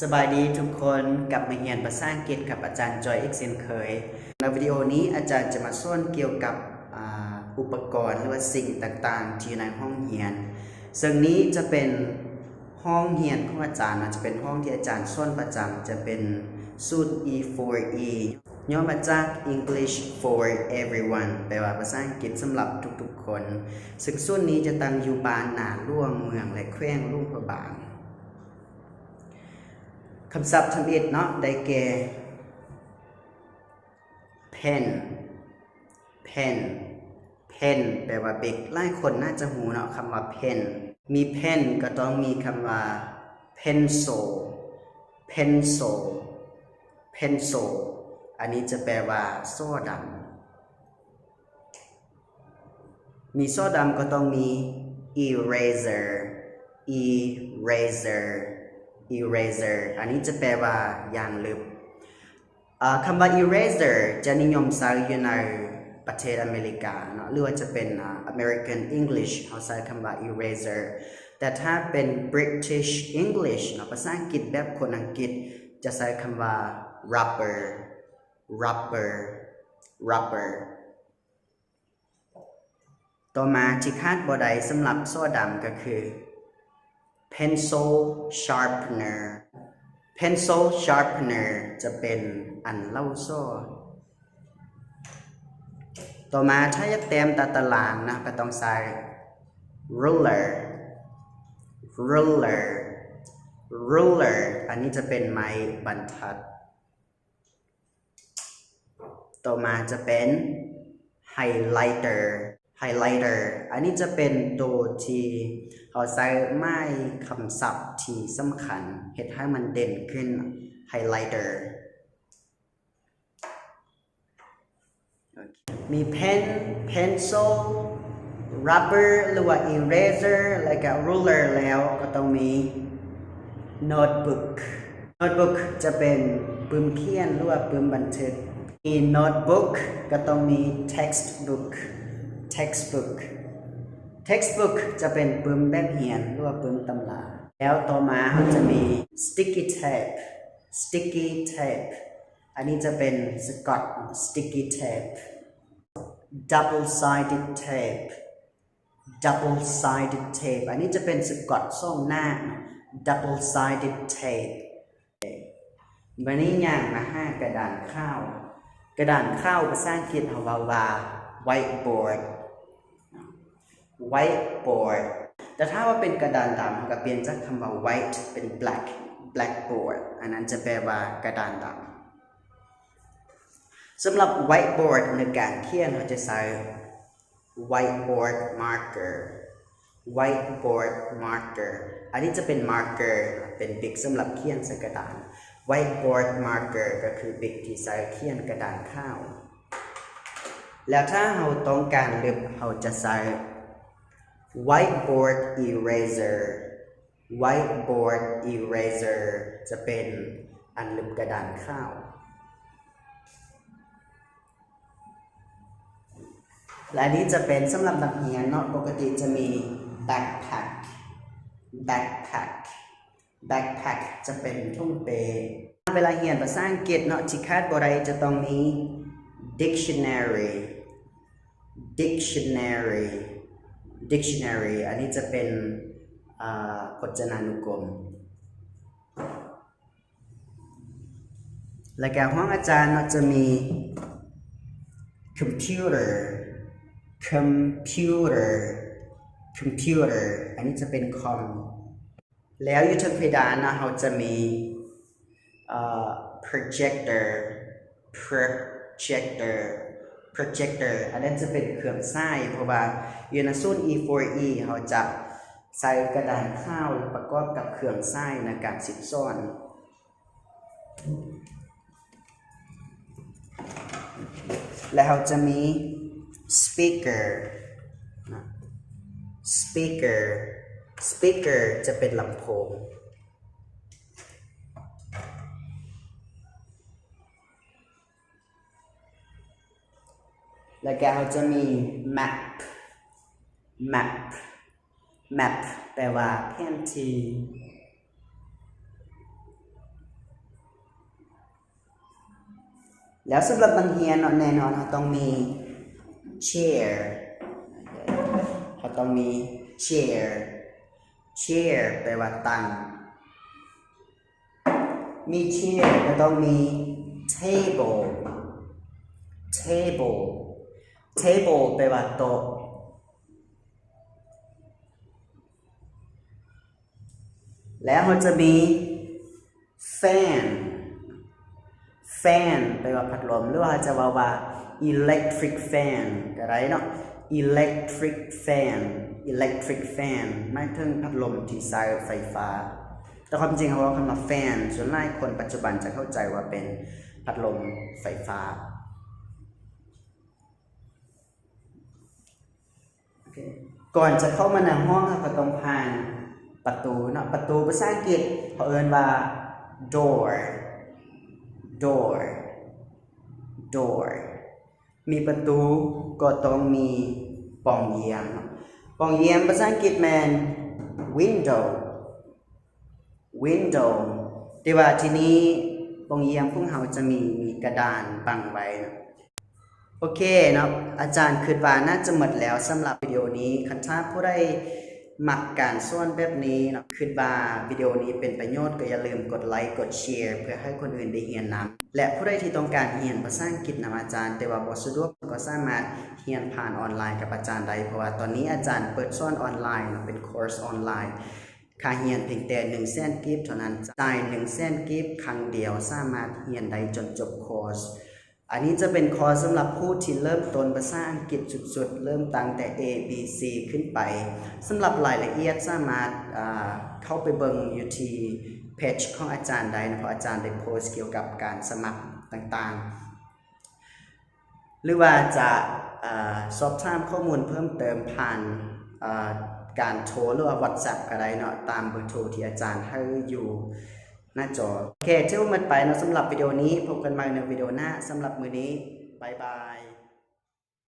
สบายดีทุกคนกลับมาเรียนภาษาอังกฤษกับอาจารย์จอยอีกเช่นเคยในวิดีโอนี้อาจารย์จะมาสอนเกี่ยวกับอุปกรณ์หรือว่าสิ่งต่างๆที่อยู่ในห้องเรียนซึ่งนี้จะเป็นห้องเรียนของอาจารย์จะเป็นห้องที่อาจารย์สอนประจำจะเป็นสูตร E4E ย่อมาจาก English for everyone แปลว่าภาษาอังกฤษสำหรับทุกๆคนซึ่งสูตรนี้จะตั้งอยู่บ้านหน้าหลวงเมืองและแขวงหลวงพระบางคำศัพท์ทำอิฐเนาะได้แก่ pen pen pen แปลว่าเบกหลายคนน่าจะหูเนาะคำว่า pen มี pen ก็ต้องมีคำว่า pencil pencil pencil อันนี้จะแปลว่าโซ่ดำมีโซ่ดำก็ต้องมี eraser eraser eraser อันนี้จะแปลว่ายางลบคำว่า eraser จะนิยมใช้อยู่ในประเทศอเมริกาเนาะหรือว่าจะเป็น American English เขาใช้คำว่า eraser แต่ถ้าเป็น British English เนาะภาษาอังกฤษแบบคนอังกฤษจะใช้คำว่า rubber rubber rubber ต่อมาที่คาดบ่ได้สำหรับโซ่ดำก็คือ pencil sharpener pencil sharpener จะเป็นอันเล่าโซ่ต่อมาถ้าอยากเต็มตารางนะก็ต้องใช้ ruler ruler ruler อันนี้จะเป็นไม้บรรทัดต่อมาจะเป็น highlighter highlighter อันนี้จะเป็นตัวที่เขาใช้ไม้คำศัพท์ที่สำคัญเฮ็ดให้มันเด่นขึ้น highlighter มี pen pencil rubber หรือว่า eraser แล้วก็ ruler แล้วก็ต้องมี notebook notebook จะเป็นปืนเขียนหรือว่าปืนบันทึกมี notebook ก็ต้องมี textbook textbook textbook จะเป็นปืนแบบเรียนหรือว่าปืนตำราแล้วต่อมาเขาจะมี sticky tape sticky tape อันนี้จะเป็นสกอต sticky tape double sided tape double sided tape อันนี้จะเป็นสกอตสองหน้า double sided tape วันนี้อย่างมา5กระดานข้าวกระดานข้าวภาษาอังกฤษเขาว่า whiteboard whiteboard แต่ถ้าว่าเป็นกระดานดำก็เปลี่ยนจากคำว่า white เป็น black blackboard อันนั้นจะแปลว่ากระดานดำสำหรับ whiteboard ในการเขียนเราจะใช้ whiteboard marker whiteboard marker อันนี้จะเป็น marker เป็นบิ๊กสำหรับเขียนใส่กระดาน whiteboard marker ก็คือบิ๊กที่ใช้เขียนกระดานข้าวแล้วถ้าเราต้องการลบเราจะใช้ whiteboard eraser whiteboard eraser จะเป็นอันลบกระดานข้าวและอันนี้จะเป็นสำหรับนักเรียนเนาะปกติจะมี backpack backpack backpack จะเป็นทุ่งเปเวลาเรียนภาษาอังกฤษเนาะที่คาดบ่ได้จะต้องมี dictionary dictionary dictionary อันนี้จะเป็นพจนานุกรมและการห้องอาจารย์จะมี computer computer computer อันนี้จะเป็นคอมแล้วอยู่ที่เพดานนะเราจะมี projector projector projector อันนั้นจะเป็นเครื่องฉายเพราะว่าอยู่ในสูตร E4E เราจะใส่กระดานข้าวประกอบกับเครื่องฉายในการสิบซ้อนแล้วเราจะมี speaker speaker speaker จะเป็นลำโพงแล้วก็เราจะมี map map map แปลว่าแผนที่ แล้วสำหรับนักเรียนแน่นอนเราต้องมี chair เราต้องมี chair แปลว่าตั้งมี chair ก็ต้องมี table แปลว่าโต๊ะแล้วเราจะมี fan แปลว่าพัดลมหรือว่าจะว่า electric fan ก็ได้เนาะ electric fan หมายถึงพัดลมที่ใช้ไฟฟ้าแต่ความจริงเขาว่าคำว่า fan ส่วนใหญ่คนปัจจุบันจะเข้าใจว่าเป็นพัดลมไฟฟ้าก่อนจะเข้ามาในห้องเราต้องผ่านประตูเนาะประตูภาษาอังกฤษเขาเอ่ยว่า door มีประตูก็ต้องมีปองเยี่ยมปองเยี่ยมภาษาอังกฤษแมน window แต่ว่าที่นี้ปองเยี่ยมพวกเราจะมีกระดานบังไว้นะโอเคเนาะอาจารย์คิดว่าน่าจะหมดแล้วสำหรับวิดีโอนี้คันถ้าผู้ใดมักการสอนแบบนี้เนาะคิดว่าวิดีโอนี้เป็นประโยชน์ก็อย่าลืมกดไลค์กดแชร์เพื่อให้คนอื่นได้เรียนนำและผู้ใดที่ต้องการเรียนภาษาอังกฤษนำอาจารย์แต่ว่าบ่สะดวกก็สามารถเรียนผ่านออนไลน์กับอาจารย์ได้เพราะว่าตอนนี้อาจารย์เปิดสอนออนไลน์เป็นคอร์สออนไลน์ค่าเรียนเพียงแต่100,000 กิฟต์เท่านั้นจ่าย100,000 กิฟต์ครั้งเดียวสามารถเรียนได้จนจบคอร์สอันนี้จะเป็นคอร์สสำหรับผู้ที่เริ่มต้นภาษาอังกฤษสุดๆเริ่มตั้งแต่ A B C ขึ้นไปสำหรับรายละเอียดสามารถเข้าไปเบิ่งอยู่ที่เพจของอาจารย์ได้นะเพราะอาจารย์ได้โพสต์เกี่ยวกับการสมัครต่างๆหรือว่าจะสอบถามข้อมูลเพิ่มเติมผ่านการโทรหรือว่า WhatsApp ก็ได้เนาะตามเบอร์โทรที่อาจารย์ให้อยู่หน้าจอโอเคเท่าหมดไปนะสำหรับวิดีโอนี้พบกันใหม่ในวิดีโอหน้าสำหรับมื้อนี้บ๊ายบาย